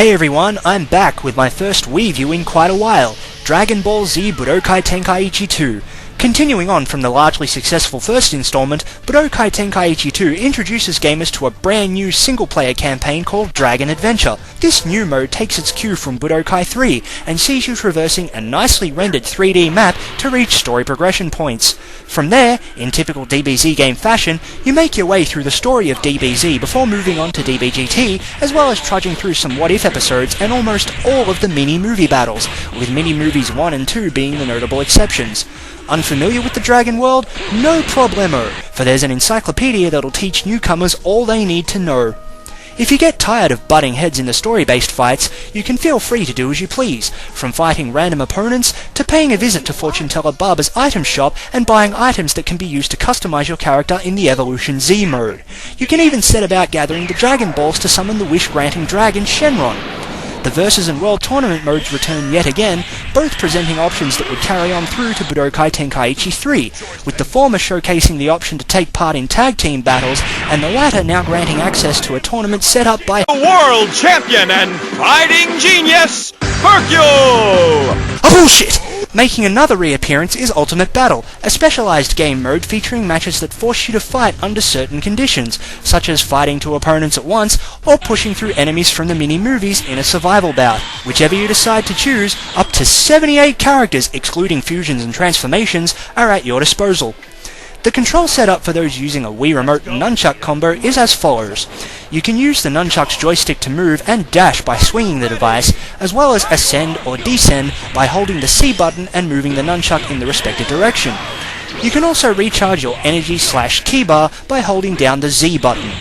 Hey everyone, I'm back with my first Wii view in quite a while, Dragon Ball Z Budokai Tenkaichi 2. Continuing on from the largely successful first installment, Budokai Tenkaichi 2 introduces gamers to a brand new single-player campaign called Dragon Adventure. This new mode takes its cue from Budokai 3 and sees you traversing a nicely rendered 3D map to reach story progression points. From there, in typical DBZ game fashion, you make your way through the story of DBZ before moving on to DBGT, as well as trudging through some What If episodes and almost all of the mini-movie battles, with mini-movies 1 and 2 being the notable exceptions. Unfamiliar with the Dragon world? No problemo, for there's an encyclopedia that'll teach newcomers all they need to know. If you get tired of butting heads in the story-based fights, you can feel free to do as you please, from fighting random opponents to paying a visit to Fortune Teller Barber's item shop and buying items that can be used to customize your character in the Evolution Z mode. You can even set about gathering the Dragon Balls to summon the wish-granting dragon Shenron. The Versus and World Tournament modes return yet again, both presenting options that would carry on through to Budokai Tenkaichi 3, with the former showcasing the option to take part in tag team battles, and the latter now granting access to a tournament set up by the world champion and fighting genius, Hercule! Oh bullshit! Making another reappearance is Ultimate Battle, a specialized game mode featuring matches that force you to fight under certain conditions, such as fighting two opponents at once or pushing through enemies from the mini-movies in a survival bout. Whichever you decide to choose, up to 78 characters, excluding fusions and transformations, are at your disposal. The control setup for those using a Wii Remote and Nunchuck combo is as follows. You can use the Nunchuck's joystick to move and dash by swinging the device, as well as ascend or descend by holding the C button and moving the Nunchuck in the respective direction. You can also recharge your energy/key bar by holding down the Z button.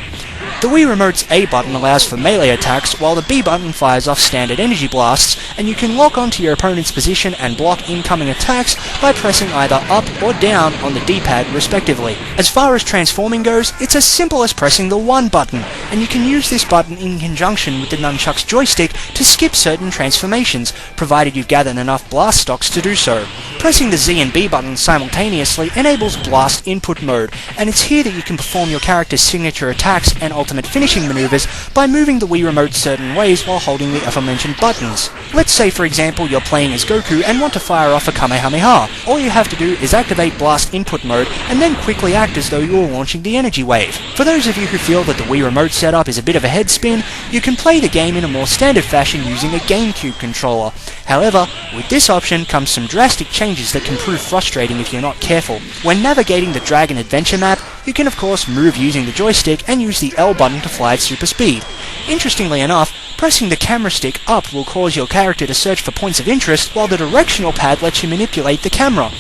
The Wii Remote's A button allows for melee attacks, while the B button fires off standard energy blasts, and you can lock onto your opponent's position and block incoming attacks by pressing either up or down on the D-pad respectively. As far as transforming goes, it's as simple as pressing the 1 button, and you can use this button in conjunction with the Nunchuck's joystick to skip certain transformations, provided you've gathered enough blast stocks to do so. Pressing the Z and B buttons simultaneously enables blast input mode, and it's here that you can perform your character's signature attacks and ultimate finishing maneuvers by moving the Wii Remote certain ways while holding the aforementioned buttons. Let's say for example you're playing as Goku and want to fire off a Kamehameha. All you have to do is activate blast input mode and then quickly act as though you're launching the energy wave. For those of you who feel that the Wii Remote setup is a bit of a head spin, you can play the game in a more standard fashion using a Gamecube controller. However, with this option comes some drastic changes that can prove frustrating if you're not careful. When navigating the Dragon Adventure map, you can of course move using the joystick and use the L button to fly at super speed. Interestingly enough, pressing the camera stick up will cause your character to search for points of interest, while the directional pad lets you manipulate the camera.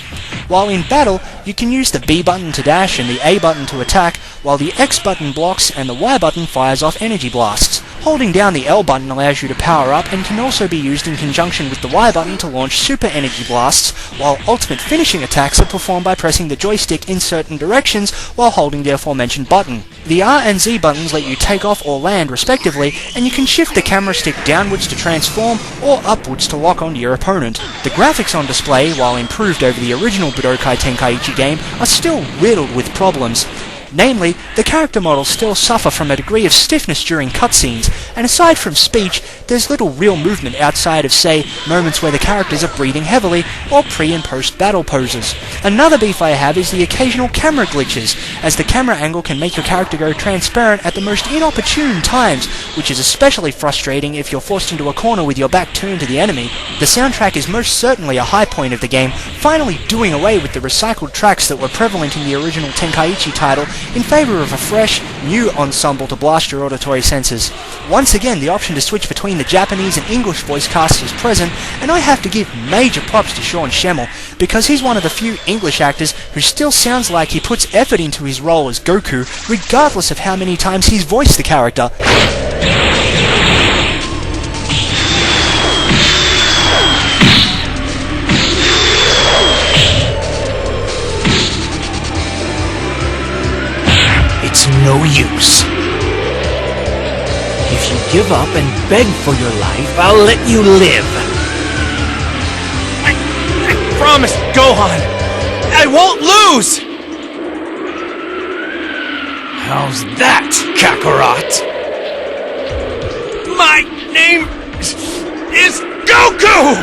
While in battle, you can use the B button to dash and the A button to attack, while the X button blocks and the Y button fires off energy blasts. Holding down the L button allows you to power up and can also be used in conjunction with the Y button to launch super energy blasts, while ultimate finishing attacks are performed by pressing the joystick in certain directions while holding the aforementioned button. The R and Z buttons let you take off or land respectively, and you can shift the camera stick downwards to transform or upwards to lock onto your opponent. The graphics on display, while improved over the original Budokai Tenkaichi game, are still riddled with problems. Namely, the character models still suffer from a degree of stiffness during cutscenes, and aside from speech, there's little real movement outside of, say, moments where the characters are breathing heavily, or pre- and post-battle poses. Another beef I have is the occasional camera glitches, as the camera angle can make your character go transparent at the most inopportune times, which is especially frustrating if you're forced into a corner with your back turned to the enemy. The soundtrack is most certainly a high point of the game, finally doing away with the recycled tracks that were prevalent in the original Tenkaichi title, in favour of a fresh, new ensemble to blast your auditory senses. Once again, the option to switch between the Japanese and English voice casts is present, and I have to give major props to Sean Schemmel, because he's one of the few English actors who still sounds like he puts effort into his role as Goku, regardless of how many times he's voiced the character. It's no use. If you give up and beg for your life, I'll let you live. I promise, Gohan! I won't lose! How's that, Kakarot? My name Goku!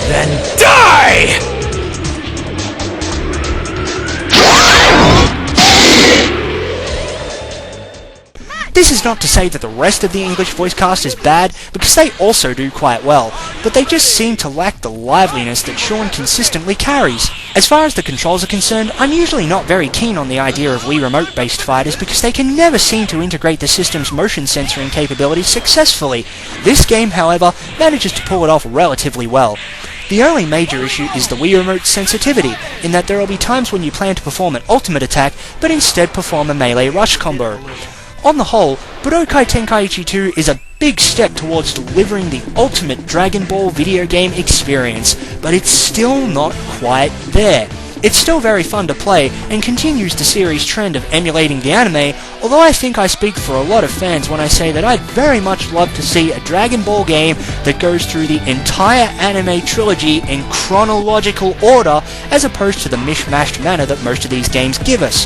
Then die! This is not to say that the rest of the English voice cast is bad, because they also do quite well, but they just seem to lack the liveliness that Sean consistently carries. As far as the controls are concerned, I'm usually not very keen on the idea of Wii Remote-based fighters because they can never seem to integrate the system's motion censoring capabilities successfully. This game, however, manages to pull it off relatively well. The only major issue is the Wii Remote's sensitivity, in that there will be times when you plan to perform an ultimate attack, but instead perform a melee rush combo. On the whole, Budokai Tenkaichi 2 is a big step towards delivering the ultimate Dragon Ball video game experience, but it's still not quite there. It's still very fun to play, and continues the series' trend of emulating the anime, although I think I speak for a lot of fans when I say that I'd very much love to see a Dragon Ball game that goes through the entire anime trilogy in chronological order, as opposed to the mishmashed manner that most of these games give us.